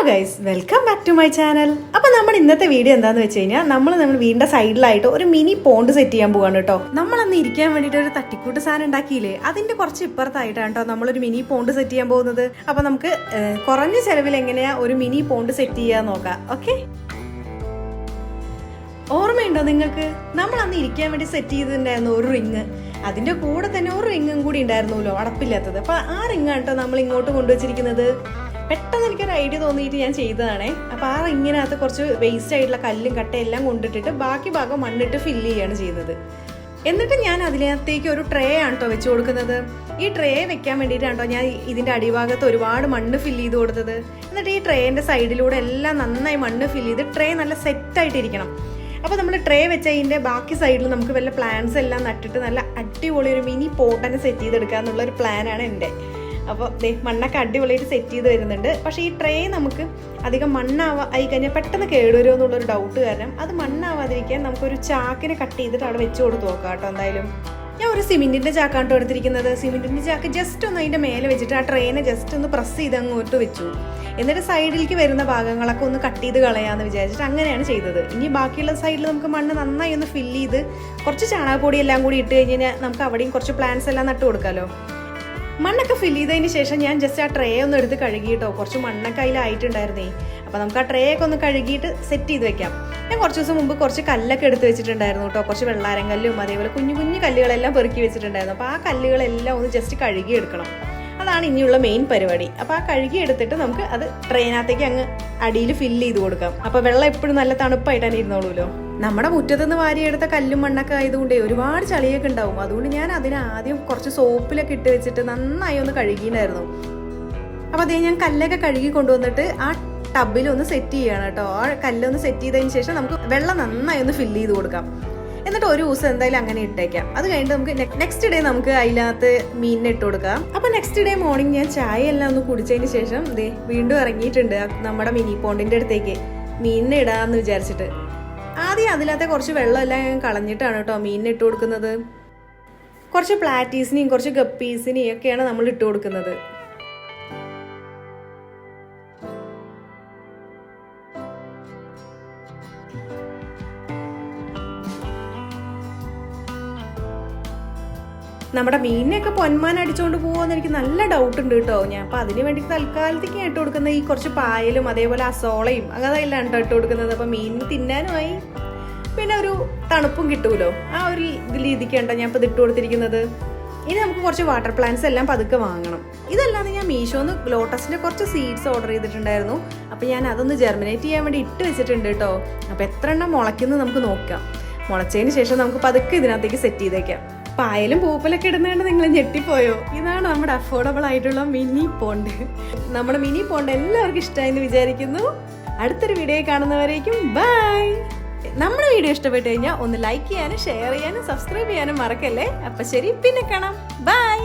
Guys, welcome back to my channel. അപ്പോൾ നമ്മുടെ ഇന്നത്തെ വീഡിയോ എന്താണെന്ന് വെച്ച് കഴിഞ്ഞാൽ നമ്മൾ വീടിൻ്റെ സൈഡിലായിട്ട് ഒരു മിനി പോണ്ട് സെറ്റ് ചെയ്യാൻ പോവാണ് കേട്ടോ. നമ്മളന്ന് ഇരിക്കാൻ വേണ്ടിയിട്ട് ഒരു തട്ടിക്കൂട്ട് സാധനം ഉണ്ടാക്കിയില്ലേ, അതിൻ്റെ കുറച്ച് ഇപ്പുറത്തായിട്ടാണ് കേട്ടോ നമ്മളൊരു മിനി പോണ്ട് സെറ്റ് ചെയ്യാൻ പോകുന്നത്. അപ്പോൾ നമുക്ക് കുറഞ്ഞ ചിലവിൽ എങ്ങനെയാ ഒരു മിനി പോണ്ട് സെറ്റ് ചെയ്യാൻ നോക്കാം. ഓക്കെ, ഓർമ്മയുണ്ടോ നിങ്ങൾക്ക്? നമ്മൾ അന്ന് ഇരിക്കാൻ വേണ്ടി സെറ്റ് ചെയ്തിട്ടുണ്ടായിരുന്നു ഒരു റിങ്. അതിൻ്റെ കൂടെ തന്നെ ഒരു റിങ്ങും കൂടി ഉണ്ടായിരുന്നല്ലോ, അടപ്പില്ലാത്തത്. അപ്പോൾ ആ റിങ്ങാണ് കേട്ടോ നമ്മൾ ഇങ്ങോട്ട് കൊണ്ടുവച്ചിരിക്കുന്നത്. പെട്ടെന്ന് എനിക്കൊരു ഐഡിയ തോന്നിയിട്ട് ഞാൻ ചെയ്തതാണേ. അപ്പോൾ ആ റിങ്ങിനകത്ത് കുറച്ച് വേസ്റ്റ് ആയിട്ടുള്ള കല്ലും കട്ടയും എല്ലാം കൊണ്ടിട്ടിട്ട് ബാക്കി ഭാഗം മണ്ണിട്ട് ഫില്ല് ചെയ്യുകയാണ് ചെയ്തത്. എന്നിട്ട് ഞാൻ അതിനകത്തേക്ക് ഒരു ട്രേ ആണ് കേട്ടോ വെച്ച് കൊടുക്കുന്നത്. ഈ ട്രേ വെക്കാൻ വേണ്ടിയിട്ടാണ് കേട്ടോ ഞാൻ ഇതിൻ്റെ അടിഭാഗത്ത് ഒരുപാട് മണ്ണ് ഫില്ല് ചെയ്ത് കൊടുത്തത്. എന്നിട്ട് ഈ ട്രേൻ്റെ സൈഡിലൂടെ എല്ലാം നന്നായി മണ്ണ് ഫില്ല് ചെയ്ത് ട്രേ നല്ല സെറ്റായിട്ടിരിക്കണം. അപ്പോൾ നമ്മൾ ട്രേ വെച്ച അതിൻ്റെ ബാക്കി സൈഡിൽ നമുക്ക് വല്ല പ്ലാന്റ്സ് എല്ലാം നട്ടിട്ട് നല്ല അടിപൊളി ഒരു മിനി പോട്ടനെ സെറ്റ് ചെയ്തെടുക്കുക എന്നുള്ളൊരു പ്ലാനാണ് എൻ്റെ. അപ്പോൾ മണ്ണൊക്കെ അടിപൊളിയായിട്ട് സെറ്റ് ചെയ്ത് വരുന്നുണ്ട്. പക്ഷേ ഈ ട്രേ നമുക്ക് അധികം ആയി കഴിഞ്ഞാൽ പെട്ടെന്ന് കേടുവരുമോ എന്നുള്ളൊരു ഡൗട്ട് കാരണം അത് മണ്ണാവാതിരിക്കാൻ നമുക്കൊരു ചാക്കിനെ കട്ട് ചെയ്തിട്ട് അവിടെ വെച്ച് കൊടുത്ത് നോക്കാം കേട്ടോ. എന്തായാലും ഞാൻ ഒരു സിമെൻറ്റിൻ്റെ ചാക്കാണ് കേട്ടോ എടുത്തിരിക്കുന്നത്. സിമെൻറ്റിൻ്റെ ചാക്ക് ജസ്റ്റ് ഒന്ന് അതിൻ്റെ മേലെ വെച്ചിട്ട് ആ ട്രേനെ ജസ്റ്റ് ഒന്ന് പ്രസ് ചെയ്ത് അങ്ങോട്ട് വെച്ചു. എന്നിട്ട് സൈഡിലേക്ക് വരുന്ന ഭാഗങ്ങളൊക്കെ ഒന്ന് കട്ട് ചെയ്ത് കളയാമെന്ന് വിചാരിച്ചിട്ട് അങ്ങനെയാണ് ചെയ്തത്. ഇനി ബാക്കിയുള്ള സൈഡിൽ നമുക്ക് മണ്ണ് നന്നായി ഒന്ന് ഫില്ല് ചെയ്ത് കുറച്ച് ചാണകപ്പൊടി എല്ലാം കൂടി ഇട്ട് കഴിഞ്ഞാൽ നമുക്ക് അവിടെയും കുറച്ച് പ്ലാന്റ്സ് എല്ലാം നട്ട് കൊടുക്കാമല്ലോ. മണ്ണൊക്കെ ഫില്ല് ചെയ്തതിന് ശേഷം ഞാൻ ജസ്റ്റ് ആ ട്രേ ഒന്ന് എടുത്ത് കഴുകിയിട്ടോ. കുറച്ച് മണ്ണൊക്കെ അതിലായിട്ടുണ്ടായിരുന്നേ. അപ്പോൾ നമുക്ക് ആ ട്രേ ഒക്കെ ഒന്ന് കഴുകിയിട്ട് സെറ്റ് ചെയ്ത് വെക്കാം. ഞാൻ കുറച്ച് ദിവസം മുമ്പ് കുറച്ച് കല്ലൊക്കെ എടുത്ത് വെച്ചിട്ടുണ്ടായിരുന്നു കേട്ടോ. കുറച്ച് വെള്ളാരം കല്ലും അതേപോലെ കുഞ്ഞു കുഞ്ഞു കല്ലുകളെല്ലാം പെറുക്കി വെച്ചിട്ടുണ്ടായിരുന്നു. അപ്പോൾ ആ കല്ലുകളെല്ലാം ഒന്ന് ജസ്റ്റ് കഴുകി എടുക്കണം. അതാണ് ഇനിയുള്ള മെയിൻ പരിപാടി. അപ്പോൾ ആ കഴുകി എടുത്തിട്ട് നമുക്ക് അത് ട്രെയിനകത്തേക്ക് അങ്ങ് അടിയിൽ ഫില്ല് ചെയ്ത് കൊടുക്കാം. അപ്പോൾ വെള്ളം എപ്പോഴും നല്ല തണുപ്പായിട്ട് തന്നെ ഇരുന്നോളൂല്ലോ. നമ്മുടെ മുറ്റത്തുനിന്ന് വാരിയെടുത്ത കല്ലും മണ്ണൊക്കെ ആയതുകൊണ്ട് ഒരുപാട് ചളിയൊക്കെ ഉണ്ടാവും. അതുകൊണ്ട് ഞാൻ അതിന് ആദ്യം കുറച്ച് സോപ്പിലൊക്കെ ഇട്ട് വെച്ചിട്ട് നന്നായി ഒന്ന് കഴുകിയിട്ടുണ്ടായിരുന്നു. അപ്പോൾ അതേ ഞാൻ കല്ലൊക്കെ കഴുകി കൊണ്ടുവന്നിട്ട് ആ ടബിലൊന്ന് സെറ്റ് ചെയ്യണം കേട്ടോ. ആ കല്ലൊന്ന് സെറ്റ് ചെയ്തതിന് ശേഷം നമുക്ക് വെള്ളം നന്നായി ഒന്ന് ഫില്ല് ചെയ്ത് കൊടുക്കാം. എന്നിട്ട് ഒരു ദിവസം എന്തായാലും അങ്ങനെ ഇട്ടേക്കാം. അത് കഴിഞ്ഞിട്ട് നമുക്ക് നെക്സ്റ്റ് ഡേ നമുക്ക് അതിനകത്ത് മീനിനെ ഇട്ട് കൊടുക്കാം. അപ്പോൾ നെക്സ്റ്റ് ഡേ മോർണിംഗ് ഞാൻ ചായ എല്ലാം ഒന്ന് കുടിച്ചതിന് ശേഷം വീണ്ടും ഇറങ്ങിയിട്ടുണ്ട് നമ്മുടെ മിനി പോണ്ടിൻ്റെ അടുത്തേക്ക് മീനിനെ ഇടാമെന്ന് വിചാരിച്ചിട്ട്. ആദ്യം അതിനകത്തെ കുറച്ച് വെള്ളമെല്ലാം ഞാൻ കളഞ്ഞിട്ടാണ് കേട്ടോ മീനിനെ ഇട്ട് കൊടുക്കുന്നത്. കുറച്ച് പ്ലാറ്റീസിനെയും കുറച്ച് ഗപ്പീസിനെയും ഒക്കെയാണ് നമ്മൾ ഇട്ട് കൊടുക്കുന്നത്. നമ്മുടെ മീനിനെയൊക്കെ പൊന്മാൻ അടിച്ചുകൊണ്ട് പോകുമെന്ന് എനിക്ക് നല്ല ഡൗട്ട് ഉണ്ട് കേട്ടോ. ഞാൻ അപ്പം അതിന് വേണ്ടി തൽക്കാലത്തേക്ക് ഇട്ട് കൊടുക്കുന്ന ഈ കുറച്ച് പായലും അതേപോലെ അസോളയും അതെല്ലാം കേട്ടോ ഇട്ട് കൊടുക്കുന്നത്. അപ്പം മീനിന് തിന്നാനുമായി പിന്നെ ഒരു തണുപ്പും കിട്ടുമല്ലോ. ആ ഒരു രീതിക്കാണ് ഞാൻ ഇപ്പോൾ ഇത് ഇട്ട് കൊടുത്തിരിക്കുന്നത്. ഇനി നമുക്ക് കുറച്ച് വാട്ടർ പ്ലാന്റ്സ് എല്ലാം പതുക്കെ വാങ്ങണം. ഇതല്ലാതെ ഞാൻ മീഷോന്ന് ലോട്ടസിൻ്റെ കുറച്ച് സീഡ്സ് ഓർഡർ ചെയ്തിട്ടുണ്ടായിരുന്നു. അപ്പോൾ ഞാൻ അതൊന്ന് ജെർമിനേറ്റ് ചെയ്യാൻ വേണ്ടി ഇട്ട് വെച്ചിട്ടുണ്ട് കേട്ടോ. അപ്പോൾ എത്ര എണ്ണം മുളയ്ക്കുന്നത് നമുക്ക് നോക്കാം. മുളച്ചതിന് ശേഷം നമുക്ക് പതുക്കെ ഇതിനകത്തേക്ക് സെറ്റ് ചെയ്തേക്കാം. പായലും പൂപ്പലൊക്കെ ഇടുന്നതുകൊണ്ട് നിങ്ങൾ ഞെട്ടിപ്പോയോ? ഇതാണ് നമ്മുടെ അഫോർഡബിൾ ആയിട്ടുള്ള മിനി പോണ്ട്. നമ്മുടെ മിനി പോണ്ട് എല്ലാവർക്കും ഇഷ്ടമായെന്ന് വിചാരിക്കുന്നു. അടുത്തൊരു വീഡിയോ കാണുന്നവരേക്കും ബൈ. നമ്മുടെ വീഡിയോ ഇഷ്ടപ്പെട്ടു കഴിഞ്ഞാൽ ഒന്ന് ലൈക്ക് ചെയ്യാനും ഷെയർ ചെയ്യാനും സബ്സ്ക്രൈബ് ചെയ്യാനും മറക്കല്ലേ. അപ്പം ശരി, പിന്നെ കാണാം. ബൈ.